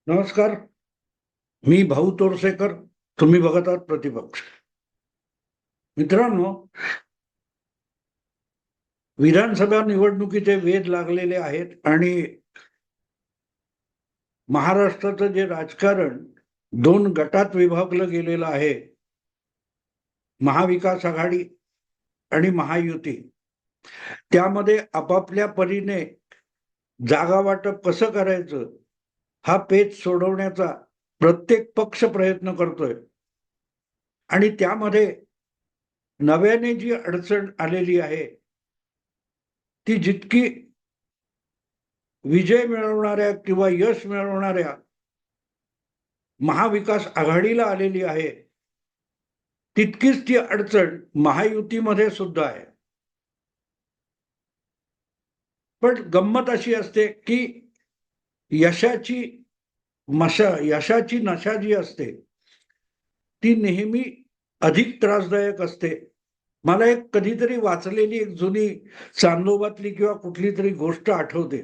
नमस्कार. मी भाऊ तोरसेकर. तुम्ही बघत आहात प्रतिपक्ष. मित्रांनो, विधानसभा निवडणुकीचे वेध लागलेले आहेत आणि महाराष्ट्राचं जे राजकारण दोन गटात विभागलं गेलेलं आहे, महाविकास आघाडी आणि महायुती, त्यामध्ये आपापल्या परीने जागा वाटप कसं करायचं हा पेच सोडवण्याचा प्रत्येक पक्ष प्रयत्न करतोय. आणि त्यामध्ये नव्याने जी अडचण आलेली आहे ती जितकी विजय मिळवणाऱ्या किंवा यश मिळवणाऱ्या महाविकास आघाडीला आलेली आहे, तितकीच ती अडचण महायुतीमध्ये सुद्धा आहे. पण गंमत अशी असते की यशाची नशा जी असते ती नेहमी अधिक त्रासदायक असते. मला एक कधीतरी वाचलेली एक जुनी चांदोबातली किंवा कुठली तरी गोष्ट आठवते.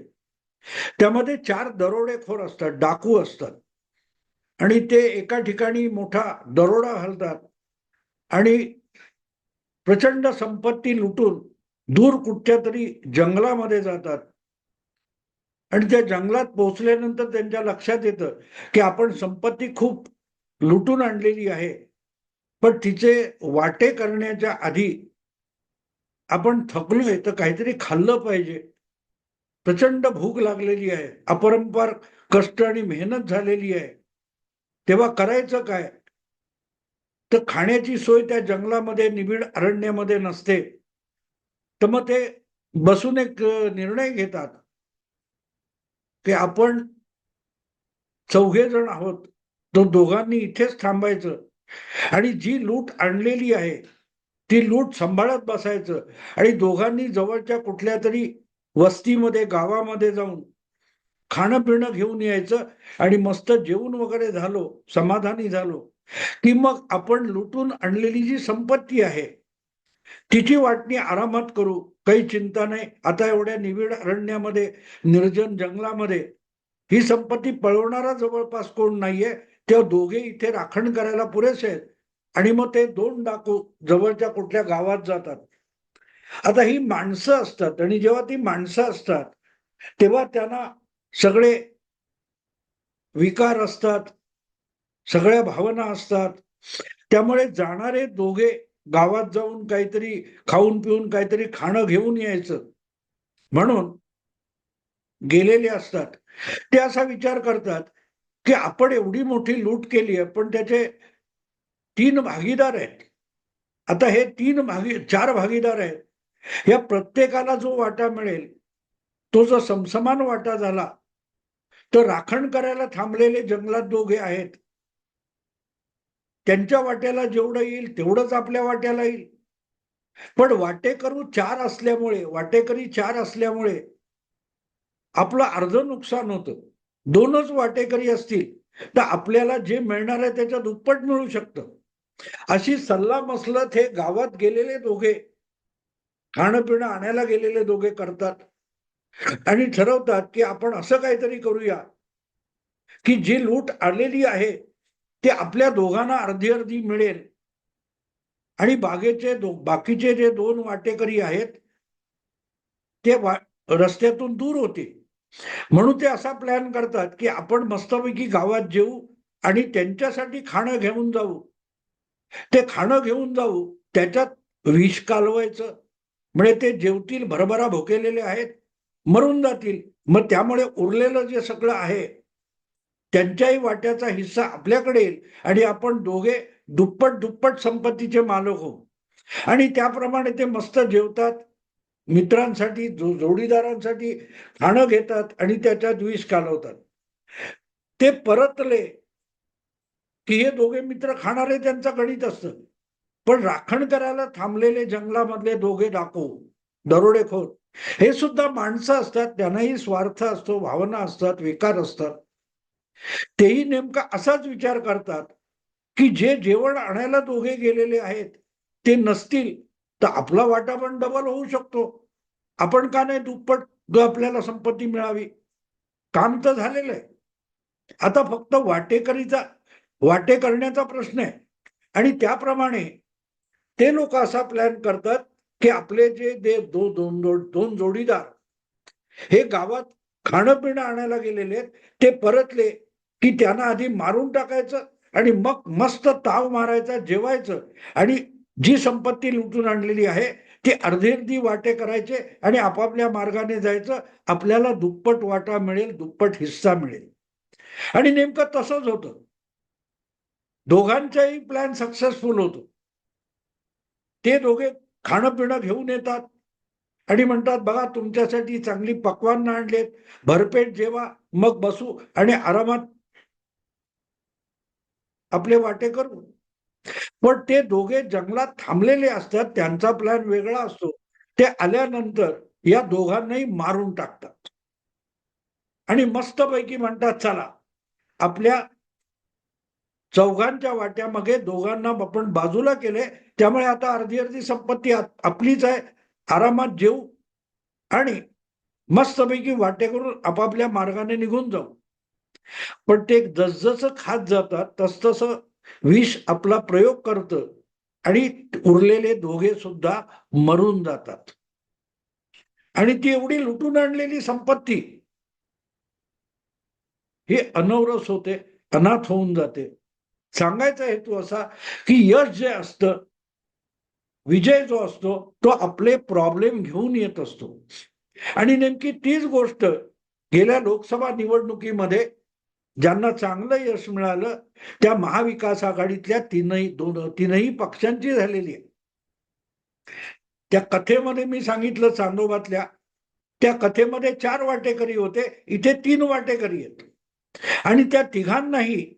त्यामध्ये 4 दरोडेखोर असतात, डाकू असतात, आणि ते एका ठिकाणी मोठा दरोडा घालतात आणि प्रचंड संपत्ती लुटून दूर कुठच्या तरी जंगलामध्ये जातात. आणि त्या जंगलात पोहोचल्यानंतर त्यांच्या लक्षात येतं की आपण संपत्ती खूप लुटून आणलेली आहे, पण तिचे वाटे करण्याच्या आधी आपण थकलोय तर काहीतरी खाल्लं पाहिजे. प्रचंड भूक लागलेली आहे, अपरंपार कष्ट आणि मेहनत झालेली आहे. तेव्हा करायचं काय? तर खाण्याची सोय त्या जंगलामध्ये निबिड अरण्यामध्ये नसते. तर मग ते बसून एक निर्णय घेतात की आपण 4 जण आहोत, तो दोघांनी इथेच थांबायचं आणि जी लूट आणलेली आहे ती लूट सांभाळत बसायचं आणि दोघांनी जवळच्या कुठल्या तरी वस्तीमध्ये, गावामध्ये जाऊन खाणं पिणं घेऊन यायचं आणि मस्त जेवून वगैरे झालो, समाधानी झालो की मग आपण लुटून आणलेली जी संपत्ती आहे तिची वाटणी आरामात करू, काही चिंता नाही. आता एवढ्या निबिड अरण्यामध्ये, निर्जन जंगलामध्ये ही संपत्ती पळवणारा जवळपास कोण नाहीये, तेव्हा दोघे इथे राखण करायला पुरेसे आहेत. आणि मग ते 2 डाकू जवळच्या कुठल्या गावात जातात. आता ही माणसं असतात आणि जेव्हा ती माणसं असतात तेव्हा त्यांना सगळे विकार असतात, सगळ्या भावना असतात. त्यामुळे जाणारे दोघे गावात जाऊन काहीतरी खाऊन पिऊन काहीतरी खाणं घेऊन यायचं म्हणून गेलेले असतात. ते असा विचार करतात की आपण एवढी मोठी लूट केली आहे, पण त्याचे 3 भागीदार आहेत. आता हे 4 भागीदार आहेत. या प्रत्येकाला जो वाटा मिळेल तो जर समसमान वाटा झाला तर राखण करायला थांबलेले जंगलात दोघे आहेत, त्यांच्या वाट्याला जेवढं येईल तेवढंच आपल्या वाट्याला येईल. पण वाटेकरी 4 असल्यामुळे आपलं अर्ध नुकसान होतं. 2च वाटेकरी असतील तर आपल्याला जे मिळणार आहे त्याच्या दुप्पट मिळू शकतं. अशी सल्लामसलत हे गावात गेलेले दोघे, खाणं पिणं आणायला गेलेले दोघे करतात आणि ठरवतात की आपण असं काहीतरी करूया की जी लूट आलेली आहे ते आपल्या दोघांना अर्धी अर्धी मिळेल आणि बाकीचे जे 2 वाटेकरी आहेत ते रस्त्यातून दूर होतील. म्हणून ते असा प्लॅन करतात की आपण मस्तपैकी गावात जेवू आणि त्यांच्यासाठी खाणं घेऊन जाऊ. ते खाणं घेऊन जाऊ, त्याच्यात विष कालवायचं, म्हणजे ते जेवतील, भरभरा भुकेलेले आहेत, मरून जातील. मग त्यामुळे उरलेलं जे सगळं आहे त्यांच्याही वाट्याचा हिस्सा आपल्याकडे येईल आणि आपण दोघे दुप्पट दुप्पट संपत्तीचे मालक होऊ. आणि त्याप्रमाणे ते मस्त जेवतात, मित्रांसाठी, जोडीदारांसाठी खाणं घेतात आणि त्याच्यात विष कालवतात. ते परतले की हे दोघे मित्र खाणारे त्यांचं गणित असतं, पण राखण करायला थांबलेले जंगलामधले दोघे डाकू, दरोडेखोर, हे सुद्धा माणसं असतात. त्यांनाही स्वार्थ असतो, भावना असतात, विकार असतात. तेही नेमका असाच विचार करतात की जे जेवण आणायला दोघे गेलेले आहेत ते नसतील तर आपला वाटा पण डबल होऊ शकतो. आपण का नाही दुप्पट आपल्याला संपत्ती मिळावी? काम तर झालेलं आहे. आता फक्त वाटे करण्याचा प्रश्न आहे. आणि त्याप्रमाणे ते लोक असा प्लॅन करतात की आपले जे दोन जोडीदार हे गावात खाणं पिणं आणायला गेलेले ते परतले की त्यांना आधी मारून टाकायचं आणि मग मस्त ताव मारायचा, जेवायचं आणि जी संपत्ती लुटून आणलेली आहे ती अर्धी अर्धी वाटे करायचे आणि आपापल्या मार्गाने जायचं. आपल्याला दुप्पट वाटा मिळेल, दुप्पट हिस्सा मिळेल. आणि नेमकं तसंच होतं. दोघांचाही प्लॅन सक्सेसफुल होतो. ते दोघे खाणं पिणं घेऊन येतात आणि म्हणतात, बघा तुमच्यासाठी चांगली पक्वान्न आणलेत, भरपेट जेवा, मग बसू आणि आरामात आपले वाटे करू. पण ते दोघे जंगलात थांबलेले असतात, त्यांचा प्लॅन वेगळा असतो. ते आल्यानंतर या दोघांनाही मारून टाकतात आणि मस्तपैकी म्हणतात, चला आपल्या चौघांच्या वाट्यामध्ये दोघांना आपण बाजूला केले, त्यामुळे आता अर्धी अर्धी संपत्ती आपलीच आहे. आरामात जेऊ आणि मस्तपैकी वाटे करून आपापल्या मार्गाने निघून जाऊ. पण ते जसजसं खात जातात तसतसं विष आपला प्रयोग करतं आणि उरलेले दोघे सुद्धा मरून जातात. आणि ती एवढी लुटून आणलेली संपत्ती ही अनवरस होते, अनाथ होऊन जाते. सांगायचा हेतू असा की यश जे असतं, विजय जो असतो, तो आपले प्रॉब्लेम घेऊन येत असतो. आणि नेमकी तीच गोष्ट गेल्या लोकसभा निवडणुकीमध्ये ज्यांना चांगलं यश मिळालं त्या महाविकास आघाडीतल्या तीनही पक्षांची झालेली आहे. त्या कथेमध्ये मी सांगितलं चांदोबातल्या, त्या कथेमध्ये 4 वाटेकरी होते, इथे 3 वाटेकरी आहेत आणि त्या तिघांनाही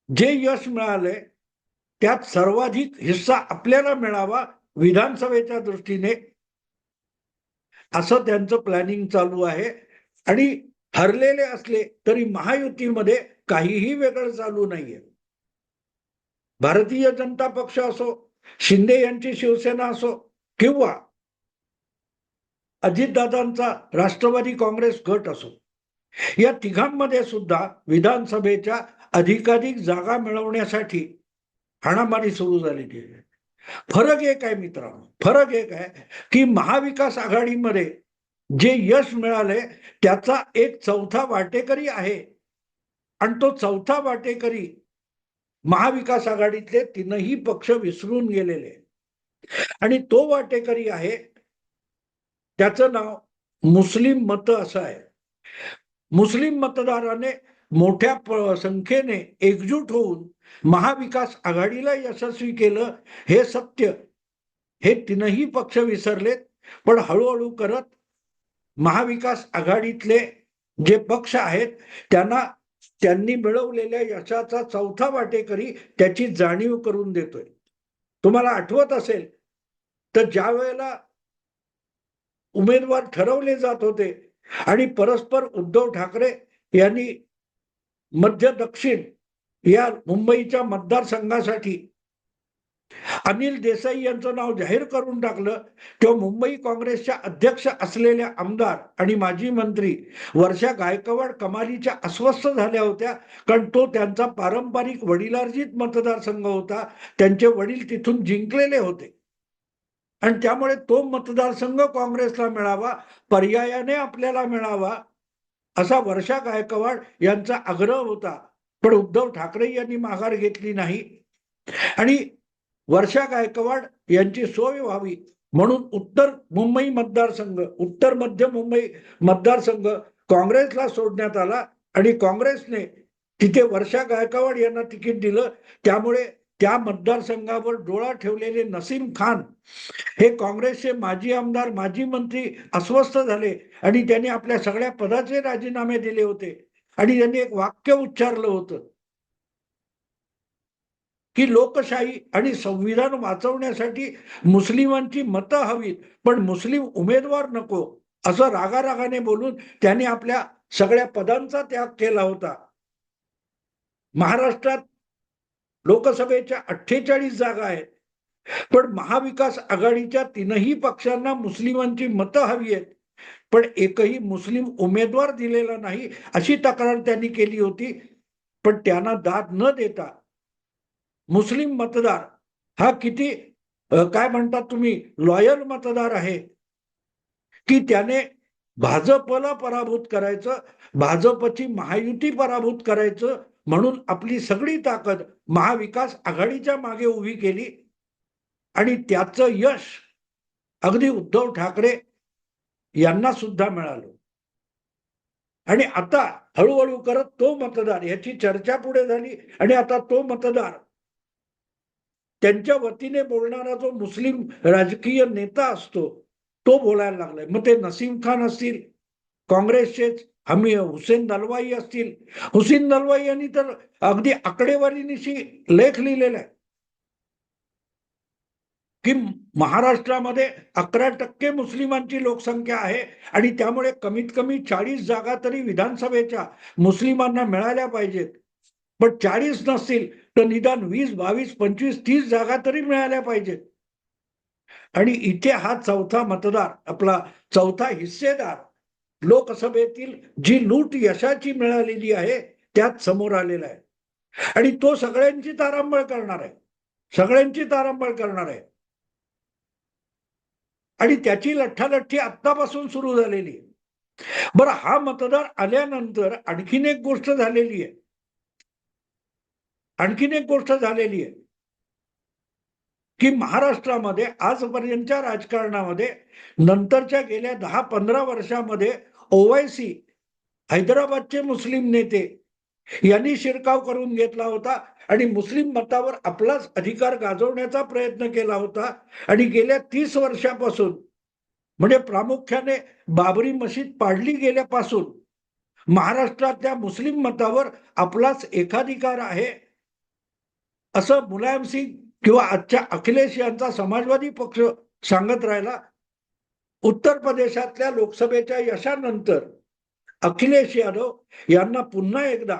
जे यश मिळालंय त्यात सर्वाधिक हिस्सा आपल्याला मिळावा विधानसभेच्या दृष्टीने, असं त्यांचं प्लॅनिंग चालू आहे. आणि हरलेले असले तरी महायुतीमध्ये काहीही वेगळं चालू नाहीये. भारतीय जनता पक्ष असो, शिंदे यांची शिवसेना असो किंवा अजितदादांचा राष्ट्रवादी काँग्रेस गट असो, या तिघांमध्ये सुद्धा विधानसभेच्या अधिकाधिक जागा मिळवण्यासाठी हाणामारी सुरू झालेली आहे. फरक एक आहे मित्रांनो, फरक एक आहे की महाविकास आघाडीमध्ये जे यश मिळालंय त्याचा एक चौथा वाटेकरी आहे आणि तो चौथा वाटेकरी महाविकास आघाडीतले तीनही पक्ष विसरून गेलेले आणि तो वाटेकरी आहे, त्याचं नाव मुस्लिम मत असं आहे. मुस्लिम मतदाराने मोठ्या संख्येने एकजूट होऊन महाविकास आघाडीला यशस्वी केलं हे सत्य हे तीनही पक्ष विसरलेत. पण हळूहळू करत महाविकास आघाडीतले जे पक्ष आहेत त्यांनी मिळवलेल्या यशाचा चौथा वाटेकरी त्याची जाणीव करून देतोय. तुम्हाला आठवत असेल तर ज्या वेळेला उमेदवार ठरवले जात होते आणि परस्पर उद्धव ठाकरे यांनी मध्य दक्षिण या मुंबईच्या मतदारसंघासाठी अनिल देसाई यांचं नाव जाहीर करून टाकलं, तेव्हा मुंबई काँग्रेसच्या अध्यक्ष असलेल्या आमदार आणि माजी मंत्री वर्षा गायकवाड कमालीच्या अस्वस्थ झाल्या होत्या, कारण तो त्यांचा पारंपरिक वडिलार्जित मतदारसंघ होता. त्यांचे वडील तिथून जिंकलेले होते आणि त्यामुळे तो मतदारसंघ काँग्रेसला मिळावा, पर्यायाने आपल्याला मिळावा, असा वर्षा गायकवाड यांचा आग्रह होता. पण उद्धव ठाकरे यांनी माघार घेतली नाही आणि वर्षा गायकवाड यांची सोय व्हावी म्हणून उत्तर मध्य मुंबई मतदारसंघ काँग्रेसला सोडण्यात आला आणि काँग्रेसने तिथे वर्षा गायकवाड यांना तिकीट दिलं. त्यामुळे त्या मतदारसंघावर डोळा ठेवलेले नसीम खान हे काँग्रेसचे माजी आमदार, माजी मंत्री अस्वस्थ झाले आणि त्यांनी आपल्या सगळ्या पदाचे राजीनामे दिले होते आणि त्यांनी एक वाक्य उच्चारलं होतं की लोकशाही आणि संविधान वाचवण्यासाठी मुस्लिमांची मतं हवीत, पण मुस्लिम उमेदवार नको, असं रागारागाने बोलून त्यांनी आपल्या सगळ्या पदांचा त्याग केला होता. महाराष्ट्रात लोकसभेच्या 48 जागा आहेत, पण महाविकास आघाडीच्या तीनही पक्षांना मुस्लिमांची मतं हवी आहेत. पण एकही मुस्लिम उमेदवार दिलेला नाही अशी तक्रार त्यांनी केली होती. पण त्यांना दाद न देता मुस्लिम मतदार हा किती काय म्हणतात तुम्ही लॉयल मतदार आहे, की त्याने भाजपला पराभूत करायचं, भाजपची महायुती पराभूत करायचं म्हणून आपली सगळी ताकद महाविकास आघाडीच्या मागे उभी केली. आणि त्याचं यश अगदी उद्धव ठाकरे यांना सुद्धा मिळालं. आणि आता हळूहळू करत तो मतदार, याची चर्चा पुढे झाली आणि आता तो मतदार त्यांच्या वतीने बोलणारा जो मुस्लिम राजकीय नेता असतो तो बोलायला लागलाय. मग ते नसीम खान असतील, काँग्रेसचेच हुसेन दलवाई असतील. हुसेन दलवाई यांनी तर अगदी आकडेवारीनिशी लेख लिहिलेला आहे की महाराष्ट्रामध्ये 11% मुस्लिमांची लोकसंख्या आहे आणि त्यामुळे कमीत कमी 40 जागा तरी विधानसभेच्या मुस्लिमांना मिळाल्या पाहिजेत. पण 40 नसतील तर निदान 20, 22, 25, 30 जागा तरी मिळाल्या पाहिजेत. आणि इथे हा चौथा मतदार, आपला चौथा हिस्सेदार लोकसभेतील जी लूट यशाची मिळालेली आहे त्यात समोर आलेला आहे. आणि तो सगळ्यांची तारांबळ करणार आहे, सगळ्यांची तारांबळ करणार आहे. आणि त्याची लठ्ठालठ्ठी आत्तापासून सुरू झालेली आहे. बरं, हा मतदार आल्यानंतर आणखीन एक गोष्ट झालेली आहे, आणखीन एक गोष्ट झालेली आहे की महाराष्ट्रामध्ये आजपर्यंतच्या राजकारणामध्ये नंतरच्या गेल्या 10-15 वर्षामध्ये ओवायसी, हैदराबादचे मुस्लिम नेते यांनी शिरकाव करून घेतला होता आणि मुस्लिम मतावर आपलाच अधिकार गाजवण्याचा प्रयत्न केला होता. आणि गेल्या 30 वर्षापासून, म्हणजे प्रामुख्याने बाबरी मशीद पाडली गेल्यापासून महाराष्ट्रातल्या मुस्लिम मतावर आपलाच एकाधिकार आहे असं मुलायम सिंग किंवा आजच्या अखिलेश यांचा समाजवादी पक्ष सांगत राहिला. उत्तर प्रदेशातल्या लोकसभेच्या यशानंतर अखिलेश यादव यांना पुन्हा एकदा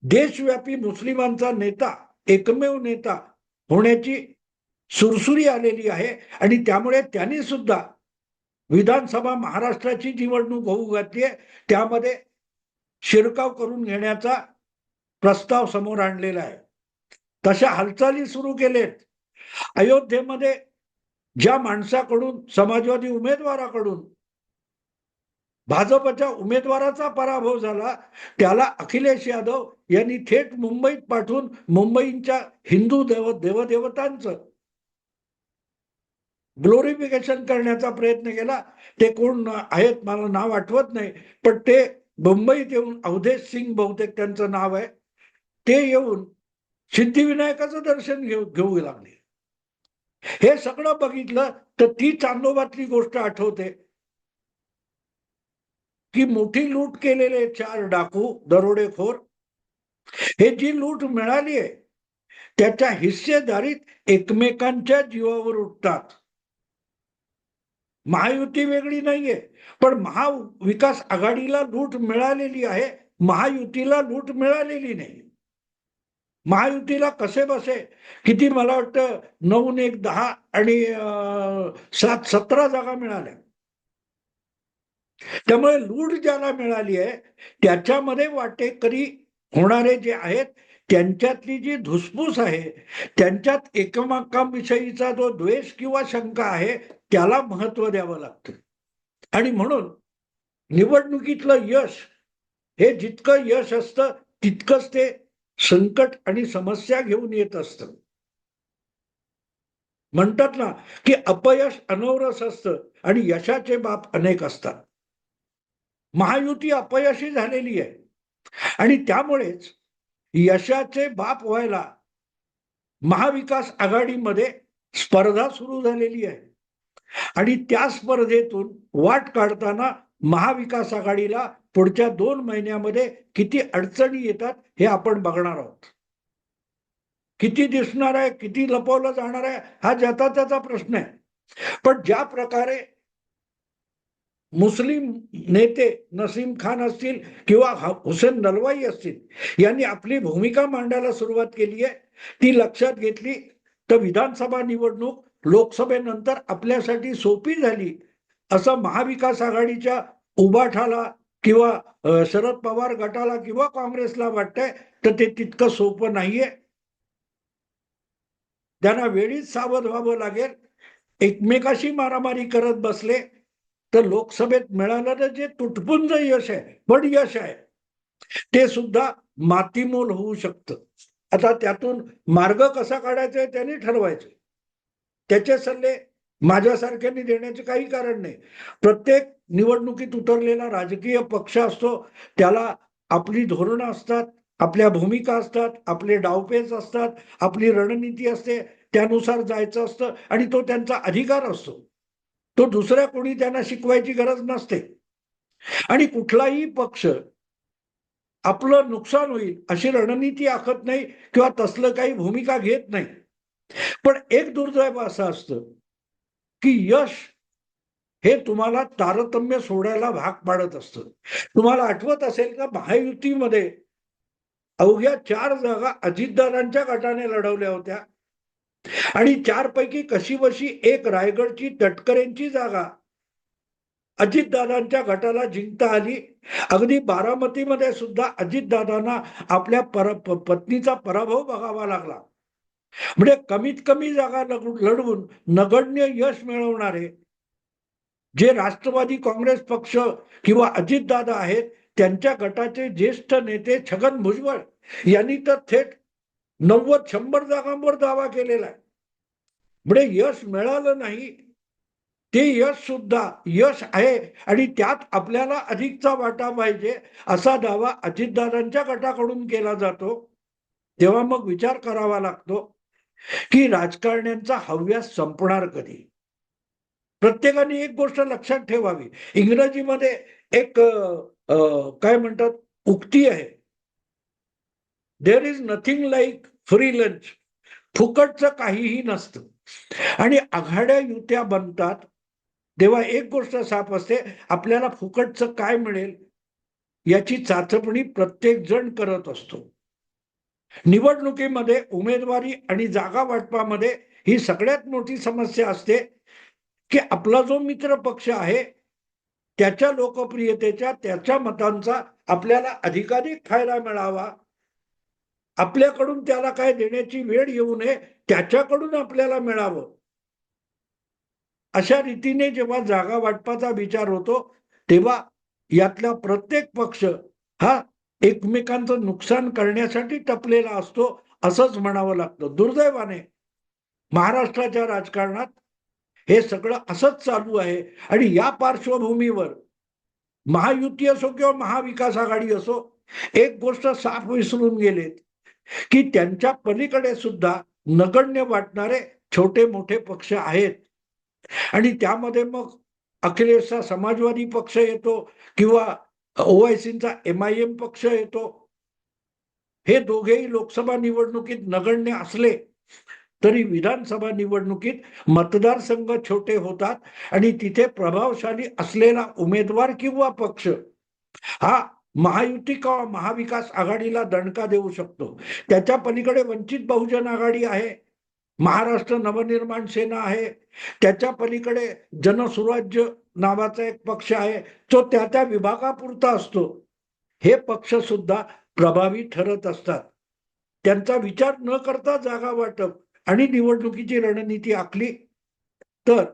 देशव्यापी मुस्लिमांचा नेता, एकमेव नेता होण्याची सुरसुरी आलेली आहे. आणि त्यामुळे त्यांनी सुद्धा विधानसभा महाराष्ट्राची निवडणूक होऊ घातली आहे, त्यामध्ये शिरकाव करून घेण्याचा प्रस्ताव समोर आणलेला आहे. तशा हालचाली सुरू केलेत. अयोध्येमध्ये ज्या माणसाकडून, समाजवादी उमेदवाराकडून भाजपच्या उमेदवाराचा पराभव झाला, त्याला अखिलेश यादव यांनी थेट मुंबईत पाठवून मुंबईच्या हिंदू देवदेवतांचं ग्लोरिफिकेशन करण्याचा प्रयत्न केला. ते कोण आहेत मला नाव आठवत नाही, पण ते मुंबईत येऊन, अवधेश सिंग बहुतेक त्यांचं नाव आहे, ते येऊन सिद्धिविनायकाचं दर्शन घेऊ लागले. हे सगळं बघितलं तर ती चांदोबातली गोष्ट आठवते की मोठी लूट केलेले 4 डाकू, दरोडेखोर, हे जी लूट मिळाली आहे त्याच्या हिस्सेदारीत एकमेकांच्या जीवावर उठतात. महायुती वेगळी नाहीये, पण महाविकास आघाडीला लूट मिळालेली आहे, महायुतीला लूट मिळालेली नाही. महायुतीला कसे बसे किती, मला वाटतं 9 ने 1 10 आणि 7 17 जागा मिळाल्या. त्यामुळे लूट ज्याला मिळाली आहे त्याच्यामध्ये वाटेकरी होणारे जे आहेत त्यांच्यातली जी धुसफूस आहे, त्यांच्यात एकमेकांविषयीचा जो द्वेष किंवा शंका आहे त्याला महत्व द्यावं लागतं. आणि म्हणून निवडणुकीतलं यश हे जितकं यश असतं तितकंच ते संकट आणि समस्या घेऊन येत असतं. म्हणतात ना की अपयश अनवरस असतं आणि यशाचे बाप अनेक असतात. महायुती अपयशी झालेली आहे आणि त्यामुळेच यशाचे बाप व्हायला महाविकास आघाडीमध्ये स्पर्धा सुरू झालेली आहे. आणि त्या स्पर्धेतून वाट काढताना महाविकास आघाडीला पुढच्या 2 महिन्यामध्ये किती अडचणी येतात हे आपण बघणार आहोत. किती दिसणार आहे, किती लपवलं जाणार आहे, हा ज्याचा त्याचा प्रश्न आहे. पण ज्या प्रकारे मुस्लिम नेते नसीम खान असतील किंवा हुसेन दलवाई असतील यांनी आपली भूमिका मांडायला सुरुवात केली आहे, ती लक्षात घेतली तर विधानसभा निवडणूक लोकसभेनंतर आपल्यासाठी सोपी झाली असं महाविकास आघाडीच्या उभाठाला किंवा शरद पवार गटाला किंवा काँग्रेसला वाटतंय, तर ते तितकं सोपं नाहीये. त्यांना वेळीच सावध व्हावं लागेल. एकमेकाशी मारामारी करत बसले तर लोकसभेत मिळालेलं जे तुटपुंज यश आहे, पण यश आहे, ते सुद्धा मातीमोल होऊ शकतं. आता त्यातून मार्ग कसा काढायचा आहे त्यांनी ठरवायचं. त्याचे सल्ले माझ्यासारख्यांनी देण्याचे काही कारण नाही. प्रत्येक निवडणुकीत उतरलेला राजकीय पक्ष असतो, त्याला आपली धोरणं असतात, आपल्या भूमिका असतात, आपले डावपेच असतात, आपली रणनीती असते, त्यानुसार जायचं असतं आणि तो त्यांचा अधिकार असतो. तो दुसऱ्या कोणी त्यांना शिकवायची गरज नसते. आणि कुठलाही पक्ष आपलं नुकसान होईल अशी रणनीती आखत नाही किंवा तसलं काही भूमिका घेत नाही. पण एक दुर्दैव असं असतं की यश हे तुम्हाला तारतम्य सोडायला भाग पाडत असतं. तुम्हाला आठवत असेल का, महायुतीमध्ये अवघ्या 4 जागा अजितदादांच्या गटाने लढवल्या होत्या आणि 4 पैकी कशीबशी एक रायगडची तटकरेंची जागा अजितदादांच्या गटाला जिंकता आली. अगदी बारामतीमध्ये सुद्धा अजितदादांना आपल्या पत्नीचा पराभव बघावा लागला. म्हणजे कमीत कमी जागा लढवून नगण्य यश मिळवणारे जे राष्ट्रवादी काँग्रेस पक्ष किंवा अजितदादा आहेत, त्यांच्या गटाचे ज्येष्ठ नेते छगन भुजबळ यांनी तर थेट 90-100 जागांवर दावा केलेला आहे. म्हणजे यश मिळालं नाही, ते यश सुद्धा यश आहे आणि त्यात आपल्याला अधिकचा वाटा पाहिजे असा दावा अजितदादांच्या गटाकडून केला जातो. तेव्हा मग विचार करावा लागतो की राजकारण्यांचा हव्यास संपणार कधी. प्रत्येकाने एक गोष्ट लक्षात ठेवावी. इंग्रजीमध्ये एक काय म्हणतात उक्ती आहे, there is nothing like free lunch. फुकटचं काहीही नसतं. आणि आघाड्या युत्या बनतात तेव्हा एक गोष्ट साफ असते, आपल्याला फुकटचं काय मिळेल याची चाचपणी प्रत्येक जण करत असतो. निवडणुकीमध्ये उमेदवारी आणि जागा वाटपामध्ये ही सगळ्यात मोठी समस्या असते की आपला जो मित्र पक्ष आहे त्याच्या लोकप्रियतेच्या, त्याच्या मतांचा आपल्याला अधिकाधिक फायदा मिळावा, आपल्याकडून त्याला काय देण्याची वेळ येऊ नये, त्याच्याकडून आपल्याला मिळावं, अशा रीतीने जेव्हा जागा वाटपाचा विचार होतो तेव्हा यातला प्रत्येक पक्ष हा एकमेकांचं नुकसान करण्यासाठी टपलेला असतो असंच म्हणावं लागतं. दुर्दैवाने महाराष्ट्राच्या राजकारणात हे सगळं असंच चालू आहे आणि या पार्श्वभूमीवर महायुती असो किंवा महाविकास आघाडी असो, एक गोष्ट साफ विसरून गेलेत की त्यांच्या पलीकडे सुद्धा नगण्य वाटणारे छोटे मोठे पक्ष आहेत आणि त्यामध्ये मग अखिलेशचा समाजवादी पक्ष येतो किंवा ओआयसीचा MIM पक्ष येतो. हे दोघेही लोकसभा निवडणुकीत नगण्य असले तरी विधानसभा निवडणुकीत मतदारसंघ छोटे होतात आणि तिथे प्रभावशाली असलेला उमेदवार किंवा पक्ष हा महायुती किंवा महाविकास आघाडीला दणका देऊ शकतो. त्याच्या पलीकडे वंचित बहुजन आघाडी आहे, महाराष्ट्र नवनिर्माण सेना आहे, त्याच्या पलीकडे जनसुराज्य नावाचा एक पक्ष आहे, तो त्या त्या विभागापुरता असतो. हे पक्ष सुद्धा प्रभावी ठरत असतात. त्यांचा विचार न करता जागा वाटप आणि निवडणुकीची रणनीती आखली तर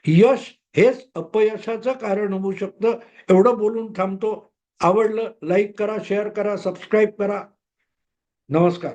यश हेच अपयशाचं कारण होऊ शकतं. एवढं बोलून थांबतो. आवडलं लाईक करा, शेअर करा, सबस्क्राईब करा. नमस्कार.